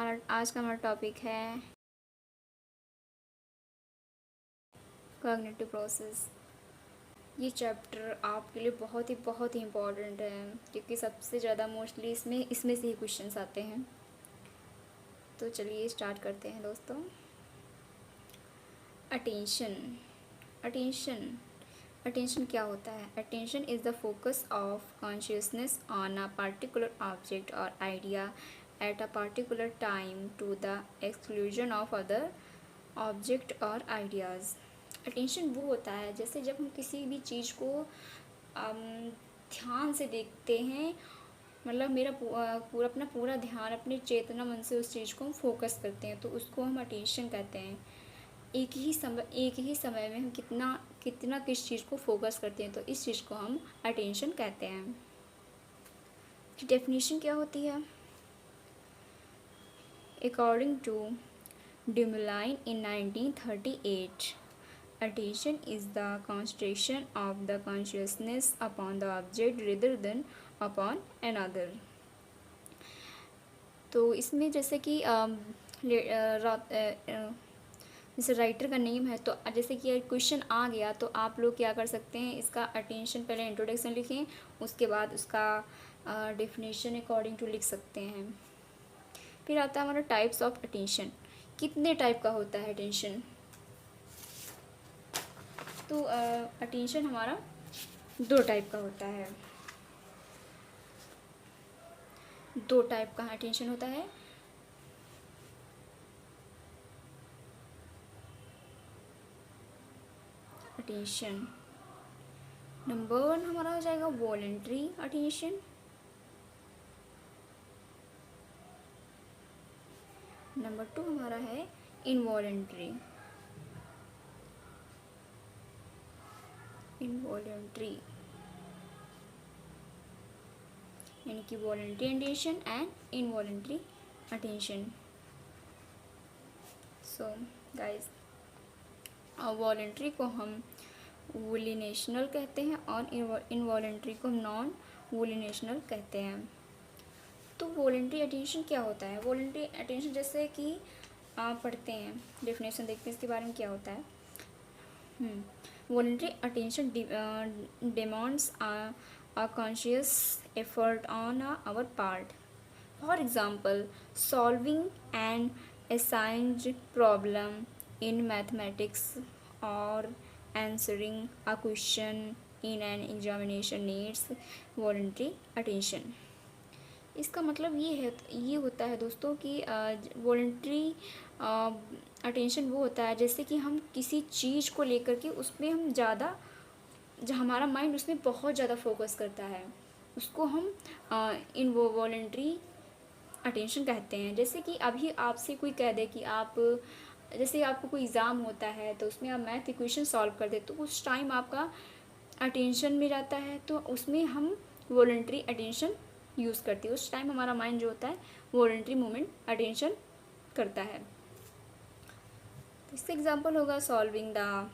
आज का हमारा टॉपिक है कॉग्निटिव प्रोसेस। ये चैप्टर आपके लिए बहुत ही इम्पोर्टेंट है क्योंकि सबसे ज़्यादा मोस्टली इसमें से ही क्वेश्चंस आते हैं। तो चलिए स्टार्ट करते हैं दोस्तों। अटेंशन अटेंशन अटेंशन क्या होता है? Attention is the focus of consciousness on a particular object और idea at a particular time to the exclusion of other object और आइडियाज़। अटेंशन वो होता है जैसे जब हम किसी भी चीज़ को ध्यान से देखते हैं, मतलब मेरा अपना पूरा ध्यान अपने चेतना मन से उस चीज़ को हम फोकस करते हैं, तो उसको हम अटेंशन कहते हैं। एक ही समय में हम कितना किस चीज़ को फोकस करते हैं, तो इस चीज़ को हम अटेंशन कहते हैं। डेफिनेशन क्या होती है? According to Dumoulin in 1938, attention is the concentration of the consciousness upon the object rather than upon another। तो इसमें जैसे कि जैसे राइटर का नेम है, तो जैसे कि क्वेश्चन आ गया तो आप लोग क्या कर सकते हैं, इसका अटेंशन पहले इंट्रोडक्शन लिखें, उसके बाद उसका डेफिनेशन अकॉर्डिंग टू लिख सकते हैं। फिर आता है हमारा टाइप्स ऑफ अटेंशन। कितने टाइप का होता है अटेंशन? तो अटेंशन हमारा 2 टाइप का होता है। 2 टाइप का अटेंशन होता है। अटेंशन नंबर 1 हमारा हो जाएगा वॉलंटरी अटेंशन। नंबर 2 हमारा है इनवॉलंटरी। यानी कि voluntary attention and involuntary attention. So guys, voluntary को हम वोलिनेशनल कहते हैं और इनवॉलंटरी को हम नॉन वोलिनेशनल कहते हैं। तो वॉलंटरी अटेंशन क्या होता है? वॉलंटरी अटेंशन जैसे कि आप पढ़ते हैं, डेफिनेशन देखते हैं इसके बारे में क्या होता है। Voluntary attention demands a conscious effort on our part. For example, solving an assigned problem in mathematics or answering a question in an examination needs voluntary attention। इसका मतलब ये होता है दोस्तों कि वॉलंटरी अटेंशन वो होता है जैसे कि हम किसी चीज़ को लेकर के उसमें हम ज़्यादा, जो हमारा माइंड उसमें बहुत ज़्यादा फोकस करता है, उसको हम इनवॉलंटरी अटेंशन कहते हैं। जैसे कि अभी आपसे कोई कह दे कि आप, जैसे आपको कोई एग्ज़ाम होता है तो उसमें आप मैथ इक्वेशन सॉल्व कर दे, तो उस टाइम आपका अटेंशन में रहता है, तो उसमें हम वॉलंटरी अटेंशन यूज़ करते हैं। उस टाइम हमारा माइंड जो होता है वॉलंटरी मूवमेंट अटेंशन करता है। तो इसका एग्जांपल होगा सॉल्विंग द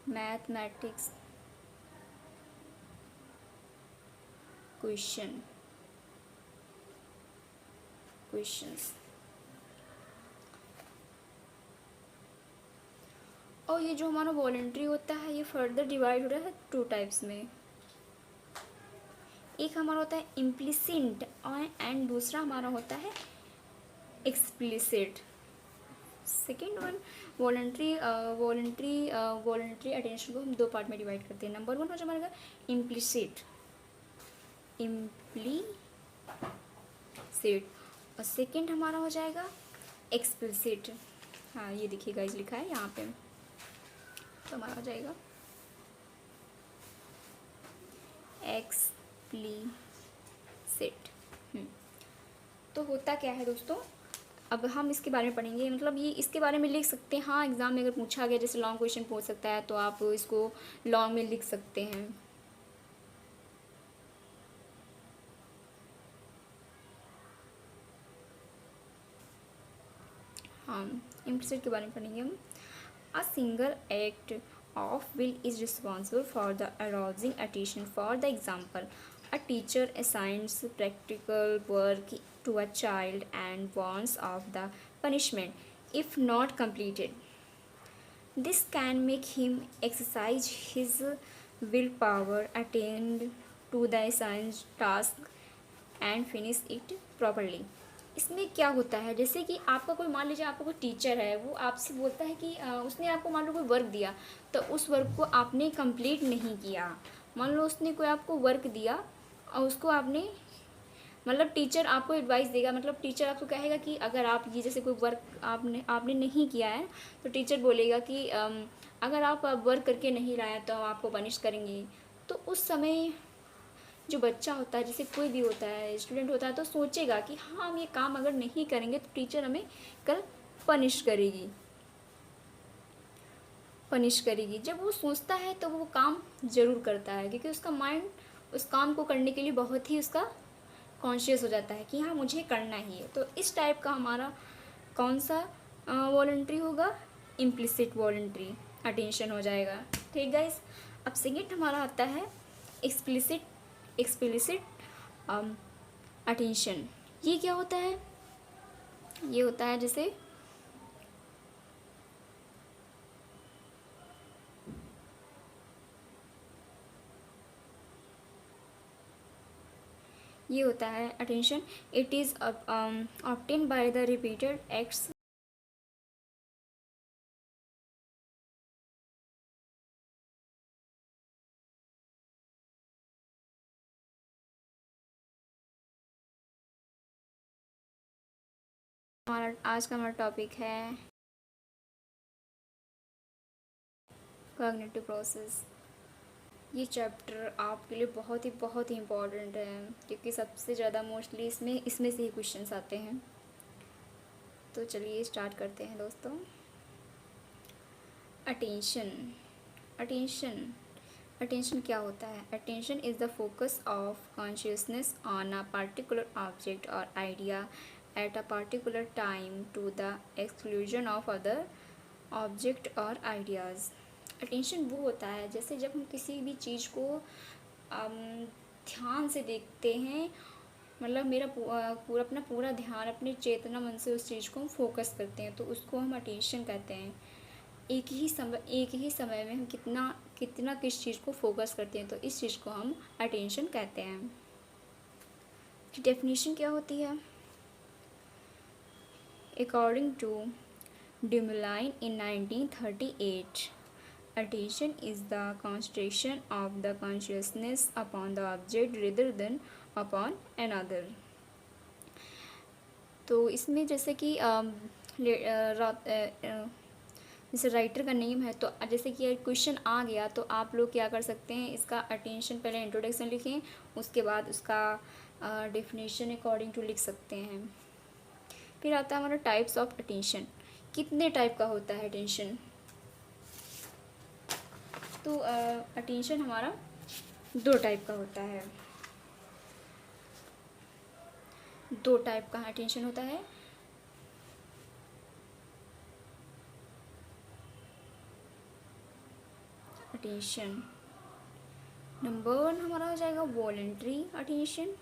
मैथमेटिक्स क्वेश्चंस। और ये जो हमारा वॉलंटरी होता है ये फर्दर डिवाइड हो रहा है 2 टाइप्स में। एक हमारा होता है इम्प्लिसिट एंड दूसरा हमारा होता है explicit. Second one voluntary attention को हम 2 पार्ट में डिवाइड करते हैं। नंबर 1 हो जाएगा इम्प्लिसिट और सेकेंड हमारा हो जाएगा एक्सप्लिसिट। हाँ, ये देखिए गाइस लिखा है यहाँ पे, तो हमारा हो जाएगा एक्सप्लिसिट। तो होता क्या है दोस्तों, अब हम इसके बारे में पढ़ेंगे, मतलब ये इसके बारे में लिख सकते हैं। हाँ, एग्ज़ाम में अगर पूछा गया, जैसे लॉन्ग क्वेश्चन पूछ सकता है, तो आप इसको लॉन्ग में लिख सकते हैं। हाँ, इम्प्लिसिट के बारे में पढ़ेंगे हम। A single act of will is responsible for the arousing attention. For the example, A teacher assigns practical work to a child and warns of the punishment if not completed. This can make him exercise his willpower, attend to the assigned task and finish it properly. इसमें क्या होता है, जैसे कि आपका कोई, मान लीजिए आपका कोई टीचर है, वो आपसे बोलता है कि उसने आपको मान लो कोई वर्क दिया, तो उस वर्क को आपने कंप्लीट नहीं किया। मान लो उसने कोई आपको वर्क दिया और उसको आपने, मतलब टीचर आपको एडवाइस देगा, मतलब टीचर आपको कहेगा कि अगर आप ये जैसे कोई वर्क आपने नहीं किया है, तो टीचर बोलेगा कि अगर आप वर्क करके नहीं लाए तो हम आपको पनिश करेंगे। तो उस समय जो बच्चा होता है, जैसे कोई भी होता है, स्टूडेंट होता है, तो सोचेगा कि हाँ, हम ये काम अगर नहीं करेंगे तो टीचर हमें कल पनिश करेगी। जब वो सोचता है तो वो काम ज़रूर करता है, क्योंकि उसका माइंड उस काम को करने के लिए बहुत ही उसका कॉन्शियस हो जाता है कि हाँ, मुझे करना ही है। तो इस टाइप का हमारा कौन सा वॉलंटरी होगा? इम्प्लिसिट वॉलंटरी अटेंशन हो जाएगा। ठीक गाइस, अब सेकेंड हमारा आता है एक्सप्लिसिट अटेंशन। ये क्या होता है? ये होता है जैसे ये होता है attention, it is obtain by the repeated acts. आज का हमारा टॉपिक है कॉग्निटिव प्रोसेस। ये चैप्टर आपके लिए बहुत ही इम्पॉर्टेंट है, क्योंकि सबसे ज़्यादा मोस्टली इसमें से ही क्वेश्चंस आते हैं। तो चलिए स्टार्ट करते हैं दोस्तों। अटेंशन क्या होता है? Attention is the focus of consciousness on a particular object और idea at a particular time to the exclusion of other object और आइडियाज़। अटेंशन वो होता है जैसे जब हम किसी भी चीज़ को ध्यान से देखते हैं, मतलब मेरा पूरा ध्यान अपने चेतना मन से उस चीज़ को हम फोकस करते हैं, तो उसको हम अटेंशन कहते हैं। एक ही समय में हम कितना किस चीज़ को फोकस करते हैं, तो इस चीज़ को हम अटेंशन कहते हैं। डेफिनेशन क्या होती है? According to Dumoulin in 1938, attention is the concentration of the consciousness upon the object rather than upon another। तो इसमें जैसे कि जैसे राइटर का नेम है, तो जैसे कि क्वेश्चन आ गया तो आप लोग क्या कर सकते हैं, इसका अटेंशन पहले इंट्रोडक्शन लिखें, उसके बाद उसका डेफिनेशन अकॉर्डिंग टू लिख सकते हैं। फिर आता है हमारा टाइप्स ऑफ अटेंशन। कितने टाइप का होता है अटेंशन? तो अटेंशन हमारा 2 टाइप का होता है। 2 टाइप का अटेंशन होता है। अटेंशन नंबर 1 हमारा हो जाएगा वॉलंटरी अटेंशन।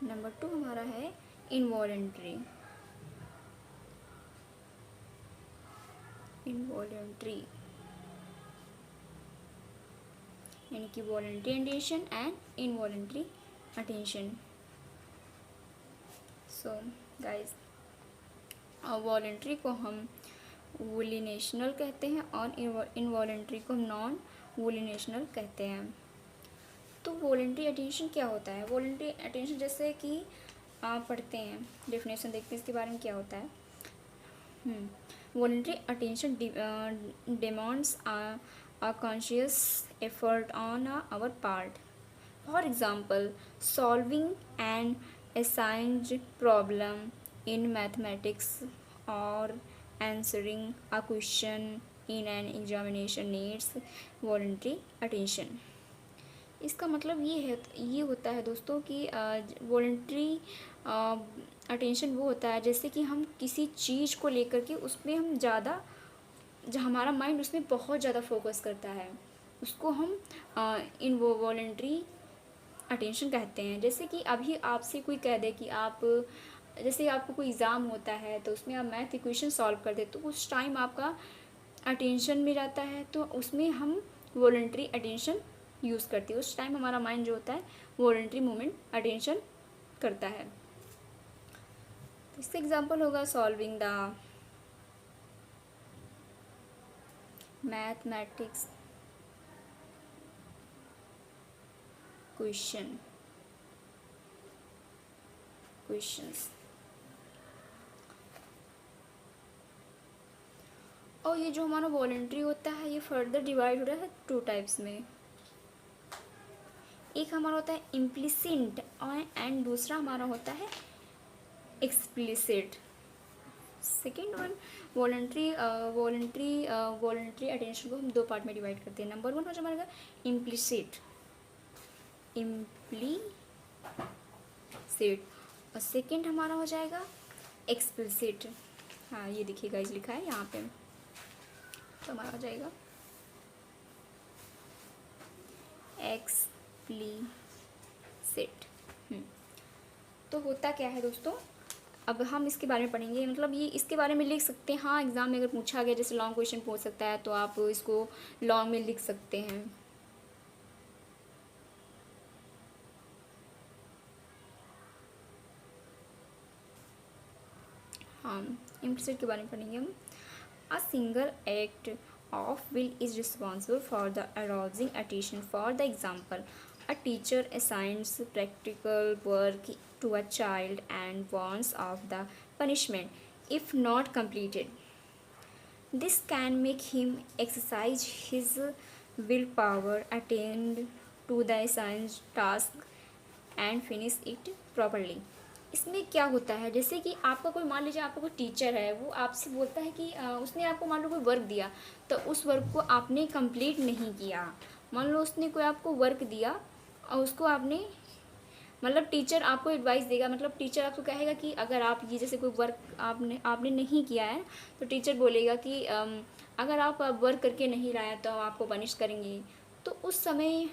नंबर 2 हमारा है इनवॉलंटरी। यानी कि voluntary attention and involuntary attention. So guys, voluntary को हम वोलिनेशनल कहते हैं और इनवॉलंटरी को हम नॉन वोलिनेशनल कहते हैं। तो वॉलंटरी अटेंशन क्या होता है? वॉलंटरी अटेंशन जैसे कि आप पढ़ते हैं, डेफिनेशन देखते हैं इसके बारे में क्या होता है। Voluntary attention demands a conscious effort on our part. For example, solving an assigned problem in mathematics or answering a question in an examination needs voluntary attention। इसका मतलब ये होता है दोस्तों कि वॉलंटरी अटेंशन वो होता है जैसे कि हम किसी चीज़ को लेकर के उसमें हम ज़्यादा, जो हमारा माइंड उसमें बहुत ज़्यादा फोकस करता है। उसको हम इनवॉलेंट्री अटेंशन कहते हैं। जैसे कि अभी आपसे कोई कह दे कि आप, जैसे आपको कोई एग्ज़ाम होता है तो उसमें आप मैथ इक्वेशन सॉल्व कर दे, तो उस टाइम आपका अटेंशन में जाता है, तो उसमें हम वॉलंटरी अटेंशन यूज़ करते हैं। उस टाइम हमारा माइंड जो होता है वॉलंटरी मूवमेंट अटेंशन करता है। तो इससे एग्जांपल होगा सॉल्विंग द मैथमेटिक्स क्वेश्चंस। और ये जो हमारा वॉलंटरी होता है ये फर्दर डिवाइड हो रहा है टू टाइप्स में। एक हमारा होता है इम्प्लिसिट एंड दूसरा हमारा होता है explicit. Second one voluntary attention को हम दो पार्ट में डिवाइड करते हैं। नंबर वन हो जाएगा इम्प्लिसिट और सेकेंड हमारा हो जाएगा एक्सप्लिसिट। हाँ ये देखिए गाइस लिखा है यहाँ पे, तो हमारा हो जाएगा एक्सप्लिसिट। तो होता क्या है दोस्तों, अब हम इसके बारे में पढ़ेंगे। मतलब ये इसके बारे में लिख सकते हैं, हाँ एग्ज़ाम में अगर पूछा गया, जैसे लॉन्ग क्वेश्चन पूछ सकता है तो आप इसको लॉन्ग में लिख सकते हैं। हाँ इम्प्लिसिट के बारे में पढ़ेंगे हम। A single act of will is responsible for the arousing attention. For the example, a teacher assigns practical work to a child and warns of the punishment if not completed. This can make him exercise his willpower, attend to the assigned task and finish it properly. इसमें क्या होता है, जैसे कि आपका कोई, मान लीजिए आपका कोई टीचर है, वो आपसे बोलता है कि उसने आपको मान लो कोई वर्क दिया, तो उस वर्क को आपने कंप्लीट नहीं किया। मान लो उसने कोई आपको वर्क दिया और उसको आपने, मतलब टीचर आपको एडवाइस देगा, मतलब टीचर आपको कहेगा कि अगर आप ये जैसे कोई वर्क आपने नहीं किया है, तो टीचर बोलेगा कि अगर आप वर्क करके नहीं लाया तो हम आपको पनिश करेंगे। तो उस समय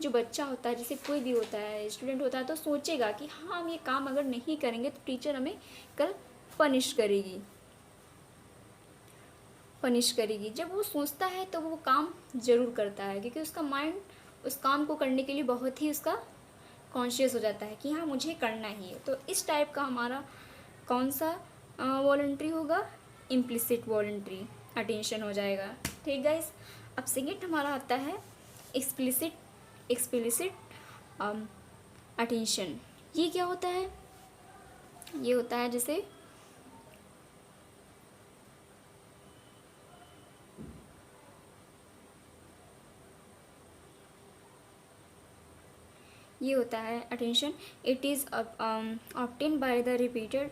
जो बच्चा होता है, जैसे कोई भी होता है, स्टूडेंट होता है, तो सोचेगा कि हाँ हम ये काम अगर नहीं करेंगे तो टीचर हमें कल पनिश करेगी। जब वो सोचता है तो वो काम ज़रूर करता है, क्योंकि उसका माइंड उस काम को करने के लिए बहुत ही उसका कॉन्शियस हो जाता है कि हाँ मुझे करना ही है। तो इस टाइप का हमारा कौन सा वॉलंटरी होगा, इम्प्लिसिट वॉलंटरी अटेंशन हो जाएगा। ठीक गाइस, अब सेकेंड हमारा आता है एक्सप्लिसिट अटेंशन। ये क्या होता है, ये होता है जैसे ये होता है attention, it is obtain by the repeated